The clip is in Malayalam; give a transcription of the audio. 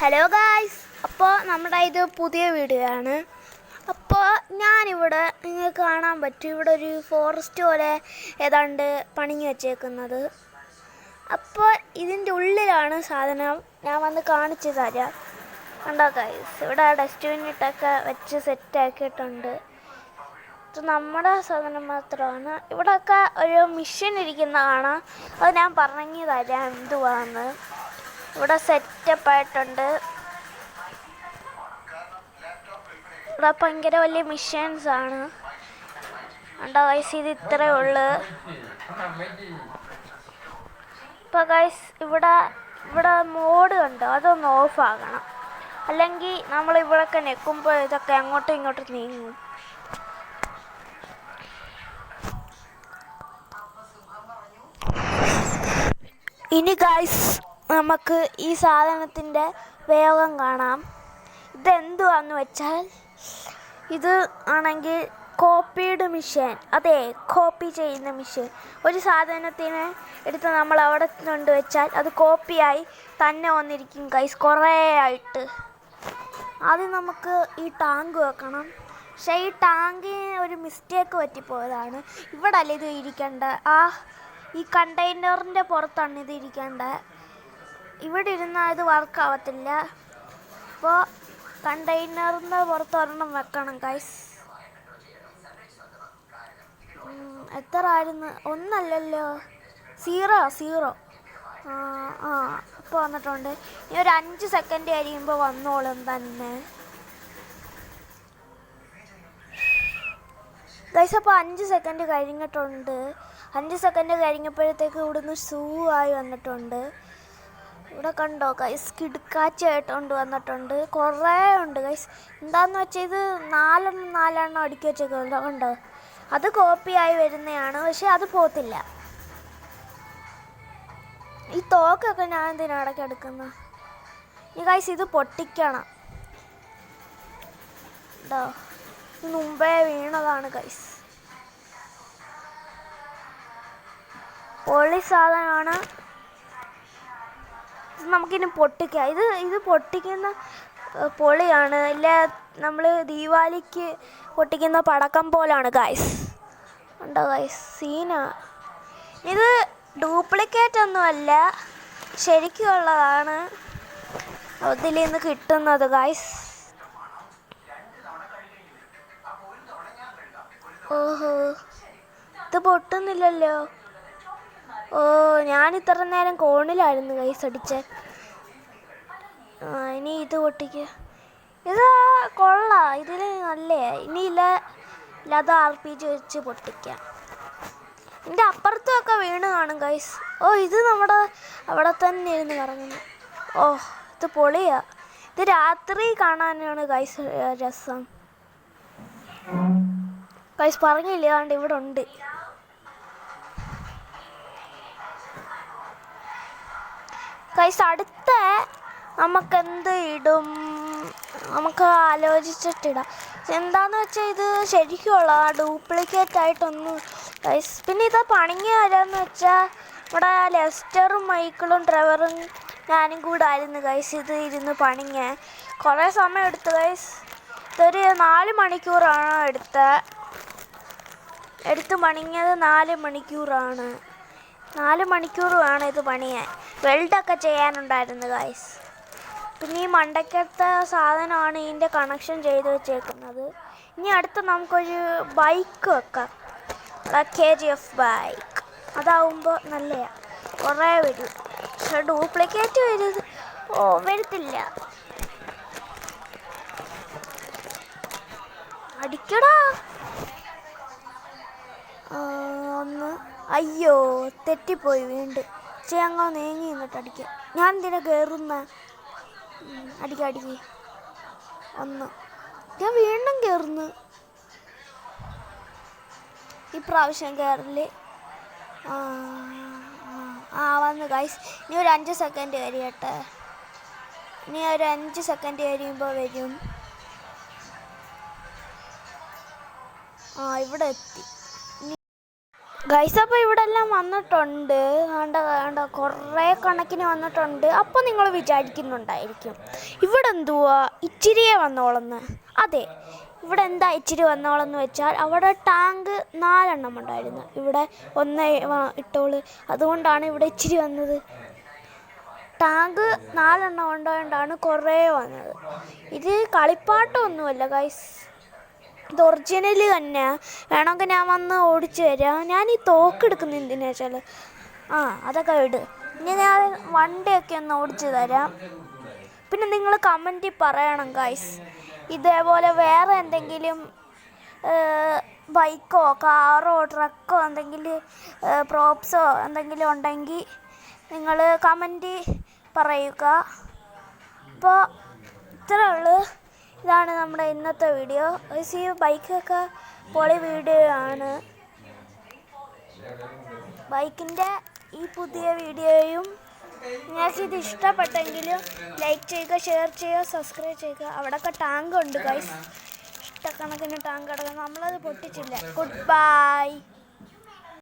ഹലോ ഗായ്സ്, അപ്പോൾ നമ്മുടെ ഇത് പുതിയ വീഡിയോ ആണ്. അപ്പോൾ ഞാനിവിടെ നിങ്ങൾക്ക് കാണാൻ പറ്റും, ഇവിടെ ഒരു ഫോറസ്റ്റ് പോലെ ഏതാണ്ട് പണിഞ്ഞു വെച്ചേക്കുന്നത്. അപ്പോൾ ഇതിൻ്റെ ഉള്ളിലാണ് സാധനം. ഞാൻ വന്ന് കാണിച്ചു തരാം. കണ്ടോ ഗായ്സ്, ഇവിടെ ഡസ്റ്റ്ബിന്നിട്ടൊക്കെ വെച്ച് സെറ്റാക്കിയിട്ടുണ്ട്. ഇത് നമ്മുടെ സാധനം മാത്രമാണ്. ഇവിടെയൊക്കെ ഒരു മിഷൻ ഇരിക്കുന്ന കാണാം. അത് ഞാൻ പറഞ്ഞു തരാം എന്തുവാന്ന്. ഇവിടെ സെറ്റപ്പായിട്ടുണ്ട്. ഇവിടെ ഭയങ്കര വലിയ മിഷൻസ് ആണ്. കണ്ടോ ഗൈസ്, ഇത് ഇത്രയേ ഉള്ളു. ഇപ്പോൾ ഗൈസ് ഇവിടെ മോഡ് കണ്ടോ, അതൊന്ന് ഓഫ് ആകണം. അല്ലെങ്കിൽ നമ്മൾ ഇവിടെയൊക്കെ നിൽക്കുമ്പോൾ ഇതൊക്കെ അങ്ങോട്ടും ഇങ്ങോട്ടും നീങ്ങും. ഇനി ഗൈസ് നമുക്ക് ഈ സാധനത്തിൻ്റെ ഉപയോഗം കാണാം. ഇതെന്തുവാന്ന് വെച്ചാൽ, ഇത് ആണെങ്കിൽ കോപ്പിയുടെ മിഷൻ. അതെ, കോപ്പി ചെയ്യുന്ന മിഷൻ. ഒരു സാധനത്തിനെ എടുത്ത് നമ്മൾ അവിടെ കൊണ്ട് വെച്ചാൽ അത് കോപ്പിയായി തന്നെ വന്നിരിക്കും ഗൈസ്, കുറേ ആയിട്ട്. ആദ്യം നമുക്ക് ഈ ടാങ്ക് വെക്കണം. പക്ഷേ ഈ ടാങ്കിന് ഒരു മിസ്റ്റേക്ക് പറ്റിപ്പോയതാണ്. ഇവിടെ അല്ല ഇത് ഇരിക്കേണ്ട, ഈ കണ്ടെയ്നറിൻ്റെ പുറത്താണ് ഇത് ഇരിക്കേണ്ടത്. ഇവിടെ ഇരുന്നാൽ ഇത് വർക്കാവത്തില്ല. അപ്പോൾ കണ്ടെയ്നറിൻ്റെ പുറത്ത് ഒരെണ്ണം വെക്കണം ഗൈസ്. എത്ര ആയിരുന്നു? ഒന്നല്ലല്ലോ, സീറോ. ഇപ്പോൾ വന്നിട്ടുണ്ട്. ഇനി ഒരു 5 സെക്കൻഡ് കഴിയുമ്പോൾ വന്നോളും തന്നെ ഗൈസ്. അപ്പോൾ 5 സെക്കൻഡ് കഴിഞ്ഞിട്ടുണ്ട്. 5 സെക്കൻഡ് കഴിഞ്ഞപ്പോഴത്തേക്ക് ഇവിടുന്ന് സൂ ആയി വന്നിട്ടുണ്ട്. ഇവിടെ കണ്ടോ ഗൈസ്, കിടുക്കാച്ചായിട്ടുണ്ട് വന്നിട്ടുണ്ട്. കുറേ ഉണ്ട് ഗൈസ്. എന്താന്ന് വെച്ചാൽ ഇത് 4 അടുക്കി വെച്ചേക്കുന്നുണ്ടോ, കണ്ടോ? അത് കോപ്പിയായി വരുന്നതാണ്, പക്ഷെ അത് പോത്തില്ല. ഈ തോക്കൊക്കെ ഞാൻ എന്തിനാണ് ഇടയ്ക്ക് എടുക്കുന്നത്? ഈ ഗൈസ് ഇത് പൊട്ടിക്കണം കേട്ടോ. ഇത് മുമ്പേ വീണതാണ് ഗൈസ്. പൊളി സാധനമാണ്. നമുക്കിനി പൊട്ടിക്കാം. ഇത് പൊട്ടിക്കുന്ന പൊളിയാണ്. ഇല്ല, നമ്മൾ ദീപാവലിക്ക് പൊട്ടിക്കുന്ന പടക്കം പോലാണ് ഗൈസ്. ഉണ്ടോ ഗൈസ്, സീനാ. ഇത് ഡ്യൂപ്ലിക്കേറ്റ് ഒന്നുമല്ല, ശരിക്കുള്ളതാണ് അതിൽ നിന്ന് കിട്ടുന്നത് ഗൈസ്. ഓഹോ, ഇത് പൊട്ടുന്നില്ലല്ലോ. ഞാൻ ഇത്ര നേരം കോണിലായിരുന്നു ഗൈസ് അടിച്ചത്. ഇനി ഇത് പൊട്ടിക്കുക. ഇത് കൊള്ളാം, ഇതിൽ നല്ലേ. ഇനിയില്ല അത് RPG വെച്ച് പൊട്ടിക്കാം. ഇതിൻ്റെ അപ്പുറത്തൊക്കെ വീണ് കാണും ഗൈസ്. ഇത് നമ്മുടെ അവിടെ തന്നെ ഇരുന്ന് കറങ്ങുന്നു. ഇത് പൊളിയാ. ഇത് രാത്രി കാണാനാണ് ഗൈസ് രസം. ഗൈസ് പറഞ്ഞില്ല, അതുകൊണ്ട് ഇവിടെ ഉണ്ട്. ഗൈസ് അടുത്ത നമുക്കെന്ത് ഇടും, നമുക്ക് ആലോചിച്ചിട്ടിടാം. എന്താന്ന് വെച്ചാൽ ഇത് ശരിക്കുള്ള ഡ്യൂപ്ലിക്കേറ്റ് ആയിട്ടൊന്നും ഗൈസ്. പിന്നെ ഇത് പണിങ്ങി വരാമെന്ന് വെച്ചാൽ ഇവിടെ ലെസ്റ്ററും മൈക്കിളും ട്രെവറും ഞാനും കൂടെ ആയിരുന്നു ഗൈസ് ഇത് ഇരുന്ന് പണിങ്ങ. കുറേ സമയം എടുത്തു ഗൈസ്. ഇതൊരു 4 മണിക്കൂറാണ് എടുത്ത് പണിഞ്ഞത്. 4 മണിക്കൂറാണ്. 4 മണിക്കൂർ വേണം ഇത് പണിയാൻ. വെൽഡൊക്കെ ചെയ്യാനുണ്ടായിരുന്നു ഗൈസ്. പിന്നെ ഈ മണ്ടയ്ക്കത്തെ സാധനമാണ് ഇതിൻ്റെ കണക്ഷൻ ചെയ്ത് വെച്ചേക്കുന്നത്. ഇനി അടുത്ത് നമുക്കൊരു ബൈക്ക് വെക്കാം, KGF ബൈക്ക്. അതാവുമ്പോൾ നല്ലതാണ്, കുറേ വരും. പക്ഷെ ഡ്യൂപ്ലിക്കേറ്റ് വരത്തില്ല. അടിക്കടാ. ഒന്ന്, അയ്യോ തെറ്റിപ്പോയി. വീണ്ടും അങ്ങോ നീങ്ങി നിന്നിട്ട് അടിക്കാം. ഞാൻ എന്തിനാ കയറുന്ന? അടിക്ക. ഒന്ന്, ഞാൻ വീണ്ടും കയറുന്നു. ഇപ്രാവശ്യം കയറില്ലേ? വന്നു ഗൈസ്. ഇനി ഒരു 5 സെക്കൻഡ് കഴിയട്ടെ. ഇനി ഒരു 5 സെക്കൻഡ് കഴിയുമ്പോൾ വരും. ഇവിടെ എത്തി. ഗൈസ് അപ്പോൾ ഇവിടെ എല്ലാം വന്നിട്ടുണ്ട്, കണ്ട കുറേ കണക്കിന് വന്നിട്ടുണ്ട്. അപ്പോൾ നിങ്ങൾ വിചാരിക്കുന്നുണ്ടായിരിക്കും ഇവിടെ എന്തുവാ ഇച്ചിരിയേ വന്നോളെന്ന്. അതെ, ഇവിടെ എന്താ ഇച്ചിരി വന്നോളെന്ന് വെച്ചാൽ അവിടെ ടാങ്ക് 4 എണ്ണം ഉണ്ടായിരുന്നു, ഇവിടെ 1 ഇട്ടോള്, അതുകൊണ്ടാണ് ഇവിടെ ഇച്ചിരി വന്നത്. ടാങ്ക് 4 എണ്ണം ഉണ്ടായതുകൊണ്ടാണ് കുറേ വന്നത്. ഇത് കളിപ്പാട്ടമൊന്നുമല്ല ഗൈസ്, ഇത് ഒറിജിനൽ തന്നെ. വേണമെങ്കിൽ ഞാൻ വന്ന് ഓടിച്ചു തരാം. ഞാൻ ഈ തോക്കെടുക്കുന്ന എന്തിനാ വെച്ചാൽ അതൊക്കെ ഇട്. ഇനി ഞാൻ വണ്ടിയൊക്കെ ഒന്ന് ഓടിച്ചു തരാം. പിന്നെ നിങ്ങൾ കമൻറ്റിൽ പറയണം ഗൈസ്, ഇതേപോലെ വേറെ എന്തെങ്കിലും ബൈക്കോ കാറോ ട്രക്കോ എന്തെങ്കിലും പ്രോപ്സോ എന്തെങ്കിലും ഉണ്ടെങ്കിൽ നിങ്ങൾ കമൻറ്റ് പറയുക. അപ്പോൾ ഇത്രേ ഉള്ളൂ. ഇതാണ് നമ്മുടെ ഇന്നത്തെ വീഡിയോ. ഈ ബൈക്കൊക്കെ പൊളി വീഡിയോ ആണ്. ബൈക്കിൻ്റെ ഈ പുതിയ വീഡിയോയും നിങ്ങൾക്ക് ഇത് ഇഷ്ടപ്പെട്ടെങ്കിലും ലൈക്ക് ചെയ്യുക, ഷെയർ ചെയ്യുക, സബ്സ്ക്രൈബ് ചെയ്യുക. അവിടെയൊക്കെ ടാങ്ക് ഉണ്ട് ഗൈസ്, ഇഷ്ടക്കണക്കിന് ടാങ്ക് കിടക്കുന്നത്, നമ്മളത് പൊട്ടിച്ചില്ല. Good bye.